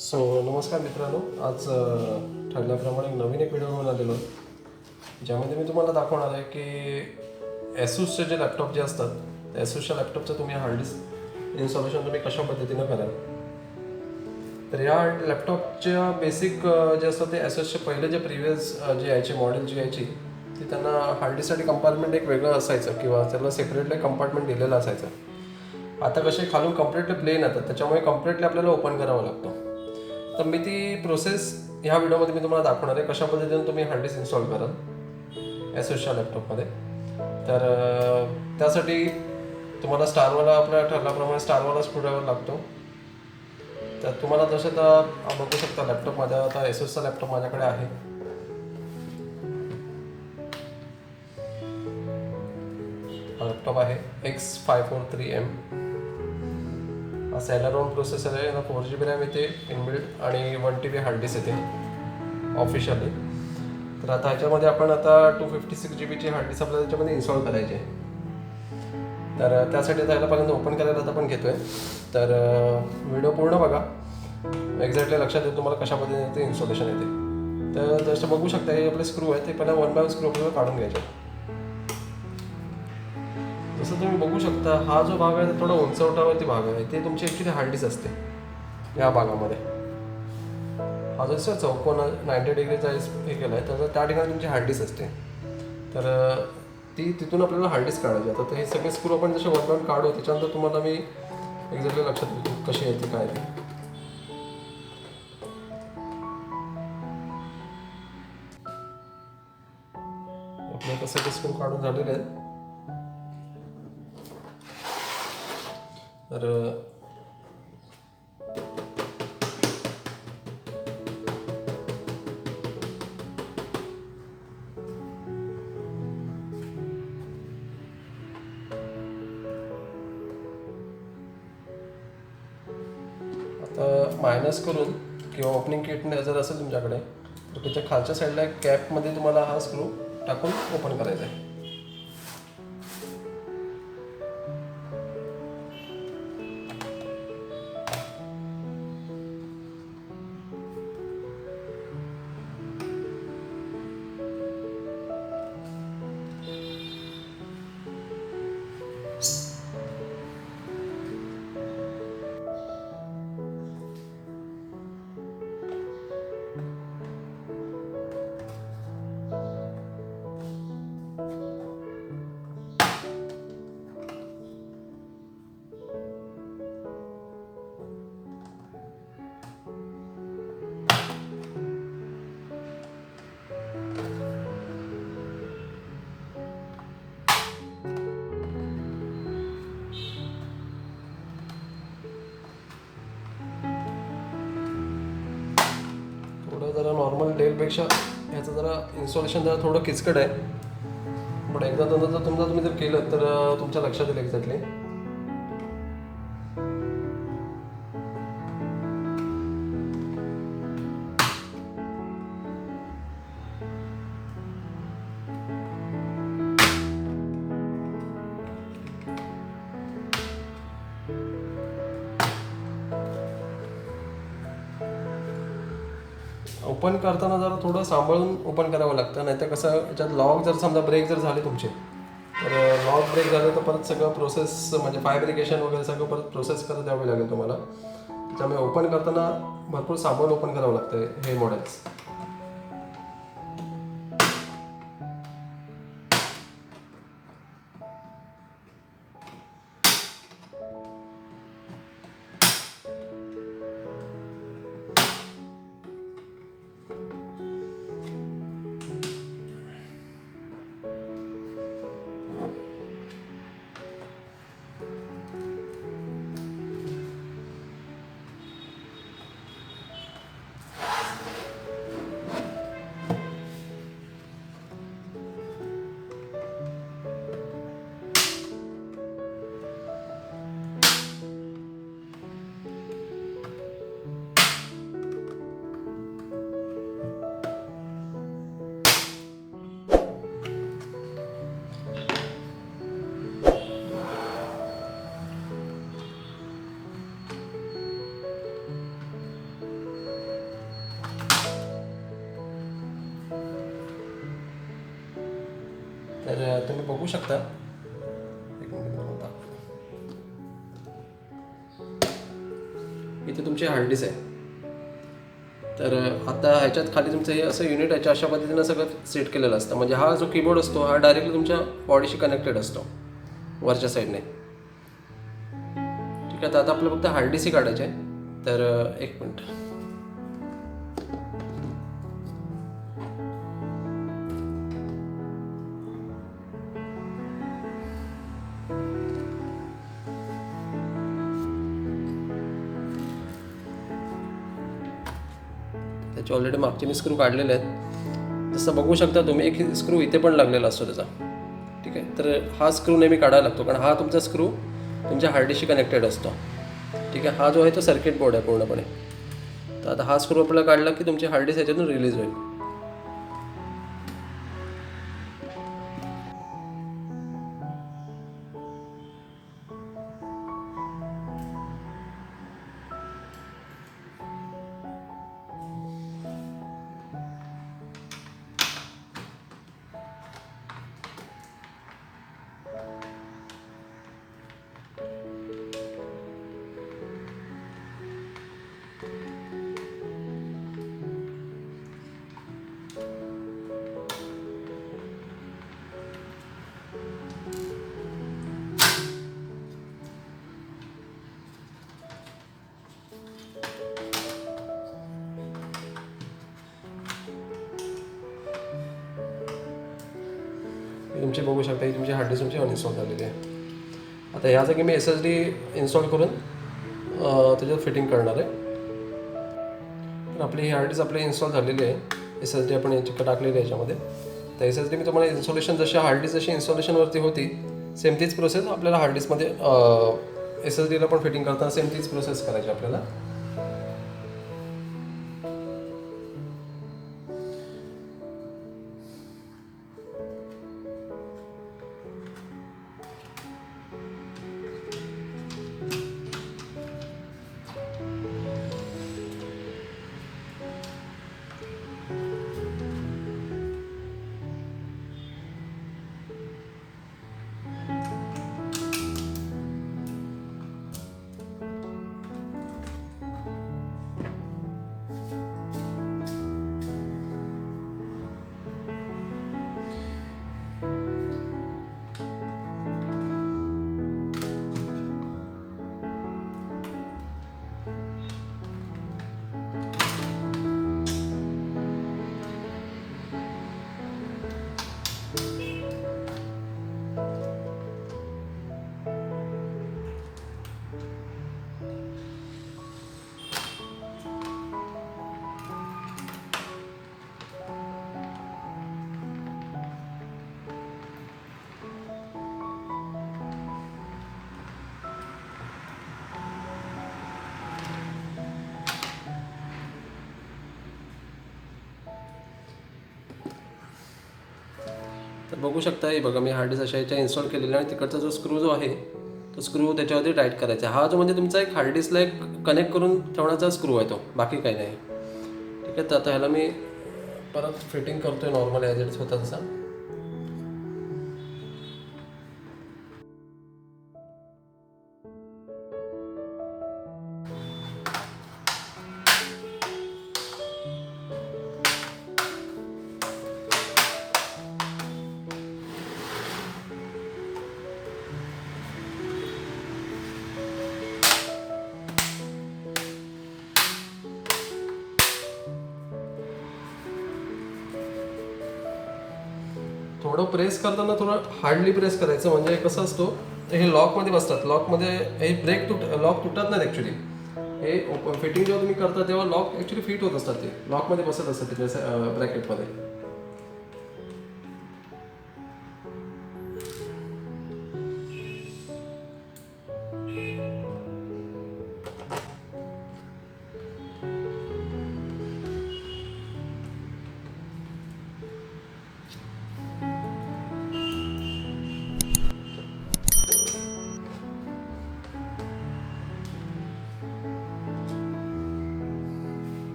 So नमस्कार मित्रांनो, आज ठरल्याप्रमाणे नवीन एक व्हिडिओ घेऊन आलेलो आहे, ज्यामध्ये मी तुम्हाला दाखवणार आहे की ॲसूसचे जे लॅपटॉप जे असतात ॲसूसच्या लॅपटॉपचं तुम्ही हार्ड डिस्क इन्स्टॉलेशन तुम्ही कशा पद्धतीनं कराल. तर या लॅपटॉपच्या बेसिक जे असतात ते ॲसूसचे पहिले जे प्रिव्हियस जे यायचे मॉडेल जी यायची ती त्यांना हार्ड डिस्कसाठी कंपार्टमेंट एक वेगळं असायचं किंवा त्याला सेपरेटली कंपार्टमेंट दिलेलं असायचं. आता कसे खालून कम्प्लिटली प्लेन येतात, त्याच्यामुळे कम्प्लिटली आपल्याला ओपन करावं लागतं. तर मी ती प्रोसेस ह्या व्हिडिओमध्ये मी तुम्हाला दाखवणार आहे, कशा पद्धतीने तुम्ही हार्ड डिस्क इन्स्टॉल कराल ॲसूसच्या लॅपटॉपमध्ये. तर त्यासाठी तुम्हाला स्टारवाला आपल्या ठरल्याप्रमाणे स्टारवाला स्क्रूड्रायव्हर लागतो. तर तुम्हाला जसं तर बघू शकता लॅपटॉप माझ्या आता ॲसूसचा लॅपटॉप माझ्याकडे आहे. हा लॅपटॉप आहे X543M. हा सॅलरॉन प्रोसेसर आहे, 4GB रॅम येते इनबिल्ट आणि 1TB हार्ड डिस्क येते ऑफिशियली. तर आता ह्याच्यामध्ये आपण आता 256GB हार्ड डिस्क आपल्याला त्याच्यामध्ये इन्स्टॉल करायची आहे. तर त्यासाठी त्याला पहिल्यांदा ओपन करायला आता आपण घेतो आहे. तर व्हिडिओ पूर्ण बघा, एक्झॅक्टली लक्षात येईल तुम्हाला कशा पद्धतीने ते इन्स्टॉलेशन येते. तर जसं बघू शकता हे आपले स्क्रू आहे, ते पहिला 1 बाय स्क्रू आपल्याला काढून घ्यायचे. जसं तुम्ही बघू शकता हा जो भाग आहे थोडा उंचवटावरती भाग आहे, ते तुमची ॲक्च्युली हार्ड डिस्क असते. या भागामध्ये हा जसं चौकोन 90 डिग्रीचा हे केला आहे, तर त्या ठिकाणी तुमची हार्ड डिस्क असते. तर ती तिथून आपल्याला हार्ड डिस्क काढायची. आता हे सगळे स्क्रू आपण जसे वन वन काढू, त्याच्यानंतर तुम्हाला मी एक्झॅक्टली लक्षात येईल कशी येते काय ते. आपले आता सगळे स्क्रू काढून झालेले आहेत. तर आता मायनस करून किंवा ओपनिंग किट जर असेल तुमच्याकडे, तर त्याच्या खालच्या साईडला एक कॅपमध्ये तुम्हाला हा स्क्रू टाकून ओपन करायचा आहे. जरा नॉर्मल डेलपेक्षा ह्याचं जरा इन्स्टॉलेशन जरा थोडं किचकट आहे, पण एकदा जर तुम्ही जर केलं तर तुमच्या लक्षात येईल एक्झॅक्टली. ओपन करताना जरा थोडं सांभाळून ओपन करावं लागतं, नाही तर कसं याच्यात लॉक जर समजा ब्रेक जर झाले तुमचे, तर लॉक ब्रेक झाले तर परत सगळं प्रोसेस म्हणजे फायब्रिकेशन वगैरे सगळं परत प्रोसेस करत द्यावी लागेल तुम्हाला. त्यामुळे ओपन करताना भरपूर सांभाळून ओपन करावं लागतं हे मॉडेल्स. तर तुम्ही बघू शकता. एक मिनिट तुम्हाला दाखवतो. इथे तुमची हार्ड डिस्क आहे. तर आता ह्याच्यात खाली तुमचं हे असं युनिट याच्या अशा पद्धतीनं सगळं सेट केलेलं असतं. म्हणजे हा जो कीबोर्ड असतो हा डायरेक्टली तुमच्या बॉडीशी कनेक्टेड असतो वरच्या साईडने. ठीक आहे. तर आता आपलं फक्त हार्ड डिस्क काढायचे आहे. तर एक मिनिट. त्याचे ऑलरेडी मागचे मी स्क्रू काढलेले आहेत. जसं बघू शकता तुम्ही एक स्क्रू इथे पण लागलेला असतो त्याचा. ठीक आहे. तर हा स्क्रू नेहमी काढायला लागतो कारण हा तुमचा स्क्रू तुमच्या हार्ड डिस्कशी कनेक्टेड असतो. ठीक आहे. हा जो आहे तो सर्किट बोर्ड आहे पूर्णपणे. तर आता हा स्क्रू आपल्याला काढला की तुमची हार्ड डिस्क ह्याच्यातून रिलीज होईल. तुमची बघू शकता ही तुमची हार्ड डिस्क तुमची अनइन्स्टॉल झालेली आहे. आता ह्या जागी मी SSD इन्स्टॉल करून त्याच्यात फिटिंग करणार आहे. तर आपली ही हार्ड डिस्क आपली इन्स्टॉल झालेली आहे. SSD आपण याची टाकलेली आहे याच्यामध्ये. तर SSD मी तुम्हाला इन्स्टॉलेशन जशी हार्ड डिस्क जशी इन्स्टॉलेशनवरती होती सेम तीच प्रोसेस आपल्याला हार्ड डिस्कमध्ये SSDला पण फिटिंग करताना सेम तीच प्रोसेस करायची आपल्याला. तर बघू शकता हे बघा मी हार्ड डिस्क अशा याच्या इन्स्टॉल केलेला आणि तिकडचा जो स्क्रू जो आहे तो स्क्रू त्याच्यावरती टाईट करायचा. हा जो म्हणजे तुमचा एक हार्ड डिस्कला एक कनेक्ट करून ठेवण्याचा स्क्रू आहे तो, बाकी काही नाही. ठीक आहे. तर आता ह्याला मी परत फिटिंग करतोय नॉर्मल ॲज इट होता तसा. थोडं प्रेस करताना थोडं हार्डली प्रेस करायचं. म्हणजे कसं असतो हे लॉकमध्ये बसतात. लॉकमध्ये हे लॉक तुटत नाहीत ॲक्च्युली. हे फिटिंग जेव्हा तुम्ही करता तेव्हा लॉक ॲक्च्युली फिट होत असतात. ते लॉकमध्ये बसत असतात त्याच्या ब्रॅकेटमध्ये.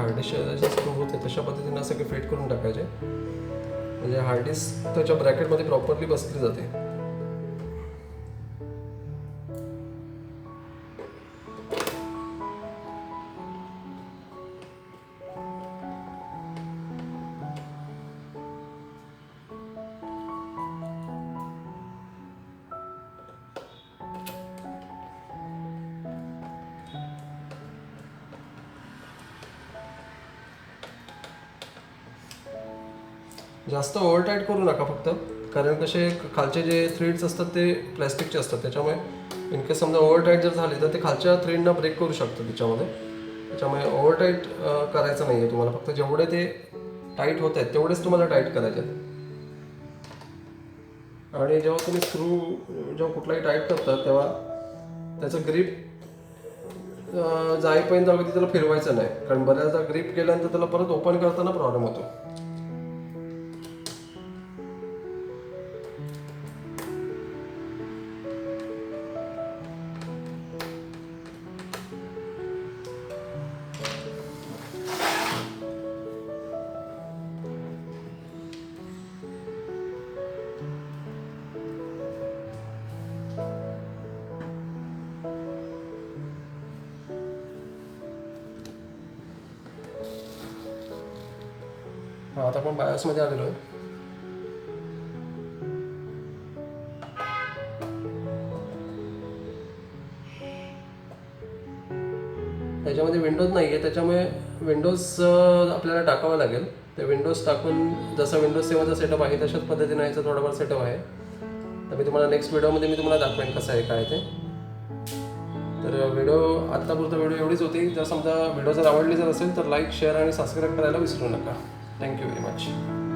हार्ड डिस्कचे जसे स्क्रू होते तशा पद्धतीने सगळे फिट करून टाकायचे, म्हणजे हार्ड डिस्क त्याच्या ब्रॅकेटमध्ये प्रॉपरली बसली जाते. जास्त ओव्हर टाईट करू नका फक्त, कारण कसे खालचे जे थ्रेड्स असतात ते प्लॅस्टिकचे असतात, त्याच्यामुळे इनकेस समजा ओव्हर टाईट जर झाले तर ते खालच्या थ्रेडना ब्रेक करू शकतं त्याच्यामध्ये. त्याच्यामुळे ओव्हर टाईट करायचं नाही आहे तुम्हाला, फक्त जेवढे ते टाईट होत आहेत तेवढेच तुम्हाला टाईट करायचे आहेत. आणि जेव्हा तुम्ही स्क्रू जेव्हा कुठलाही टाईट करता तेव्हा त्याचं ग्रीप जाईपर्यंत अगदी त्याला फिरवायचं नाही, कारण बऱ्याचदा ग्रीप केल्यानंतर त्याला परत ओपन करताना प्रॉब्लेम होतो. हा, आता आपण बायोसमध्ये आलेलो आहे. त्याच्यामध्ये विंडोज नाही आहे, त्याच्यामुळे विंडोज आपल्याला टाकावं लागेल. ते विंडोज टाकून जसं विंडोज 7चा सेटअप आहे तशाच पद्धतीने याचा थोडाफार सेटअप आहे. तर मी तुम्हाला नेक्स्ट व्हिडिओमध्ये मी तुम्हाला दाखवेन कसं आहे काय ते. तर आत्तापुरता व्हिडिओ एवढीच होती. जर समजा व्हिडिओ जर आवडली जर असेल तर लाईक, शेअर आणि सबस्क्राईब करायला विसरू नका. Thank you very much.